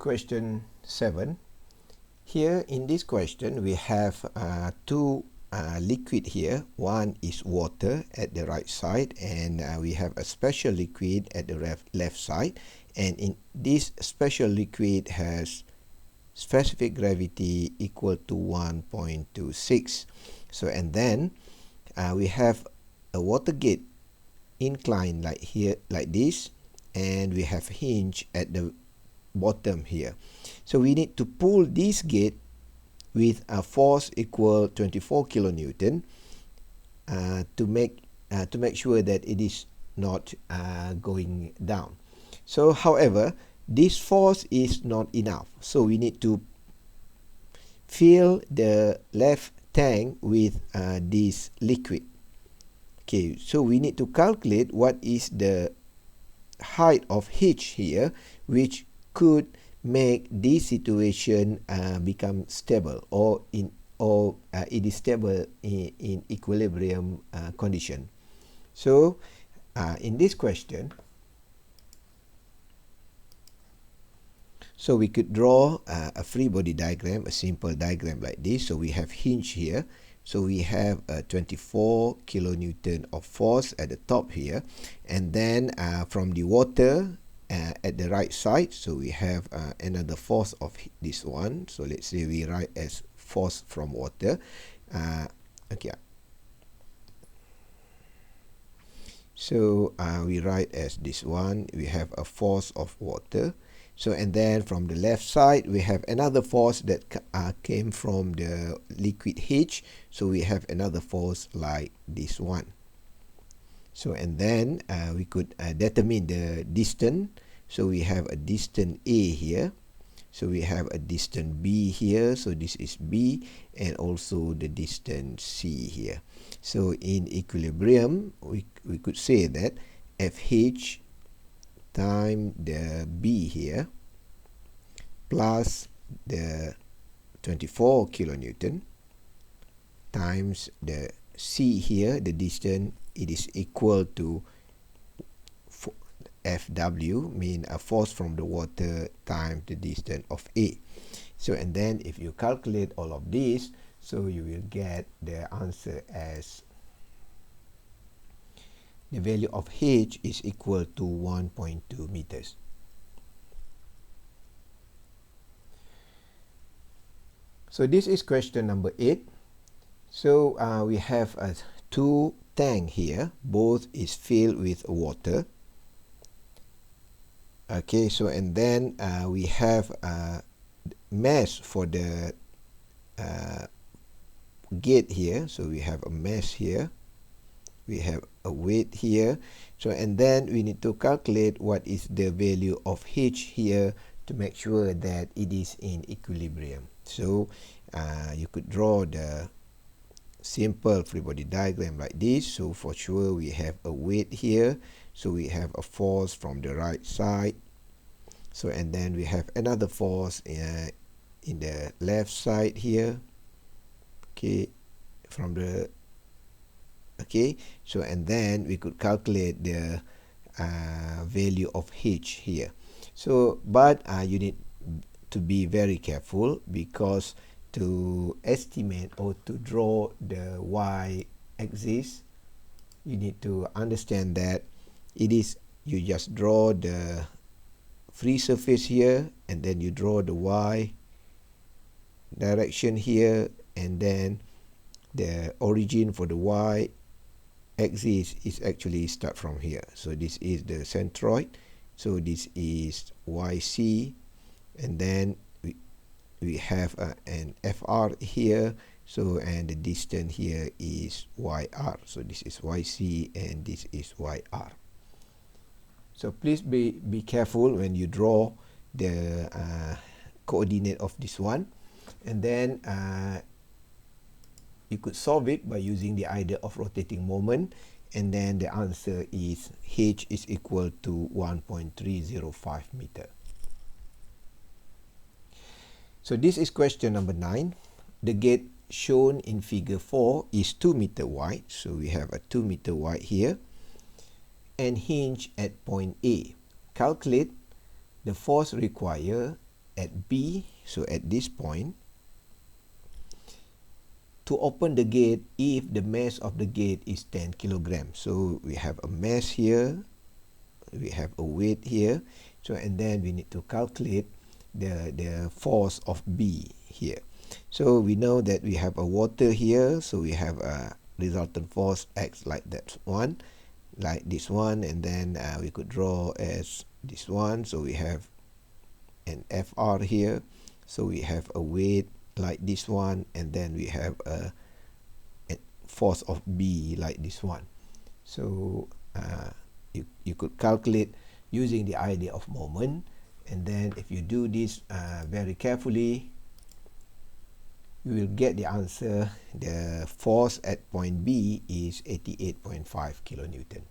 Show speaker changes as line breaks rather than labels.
Question 7. Here in this question we have two liquid here. One is water at the right side, and we have a special liquid at the left side, and in this special liquid has specific gravity equal to 1.26. So and then we have a water gate inclined like here, like this, and we have hinge at the bottom here. So we need to pull this gate with a force equal 24 kilonewton to make sure that it is not going down. So however, this force is not enough, so we need to fill the left tank with this liquid. Okay, so we need to calculate what is the height of H here, which could make this situation become stable, or it is stable in equilibrium condition. So in this question, so we could draw a free body diagram, a simple diagram like this. So we have hinge here, so we have 24 kilonewton of force at the top here, and then from the water at the right side, so we have another force of this one. So let's say we write as force from water. Okay, so we write as this one. We have a force of water. So and then from the left side we have another force that came from the liquid H. So we have another force like this one. So and then we could determine the distance. So we have a distance A here. So we have a distance B here. So this is B, and also the distance C here. So in equilibrium, we could say that FH times the B here plus the 24 kilonewton times the C here, the distance, it is equal to FW, mean a force from the water times the distance of A. So and then if you calculate all of this, so you will get the answer as the value of H is equal to 1.2 meters. So this is question number 8. So we have two tanks here, both is filled with water. Okay, so and then we have a mesh for the gate here. So we have a mesh here, we have a weight here. So and then we need to calculate what is the value of H here to make sure that it is in equilibrium. So you could draw the simple free body diagram like this. So for sure we have a weight here, so we have a force from the right side. So and then we have another force in the left side here. Okay, from the so and then we could calculate the value of H here. So but you need to be very careful, because to estimate or to draw the y-axis, you need to understand that it is, you just draw the free surface here, and then you draw the y direction here, and then the origin for the y-axis is actually start from here. So this is the centroid, so this is YC, and then we have an FR here, so and the distance here is YR. So this is YC and this is YR. So please be careful when you draw the coordinate of this one, and then you could solve it by using the idea of rotating moment, and then the answer is H is equal to 1.305 meter. So this is question number 9. The gate shown in figure 4 is 2 meter wide. So we have a 2 meter wide here, and hinge at point A. Calculate the force required at B, so at this point, to open the gate if the mass of the gate is 10 kilograms. So we have a mass here, we have a weight here, so and then we need to calculate the force of B here. So we know that we have a water here, so we have a resultant force X like that one, like this one, and then we could draw as this one. So we have an FR here, so we have a weight like this one, and then we have a force of B like this one. So you could calculate using the idea of moment, and then if you do this very carefully, you will get the answer. The force at point B is 88.5 kilonewton.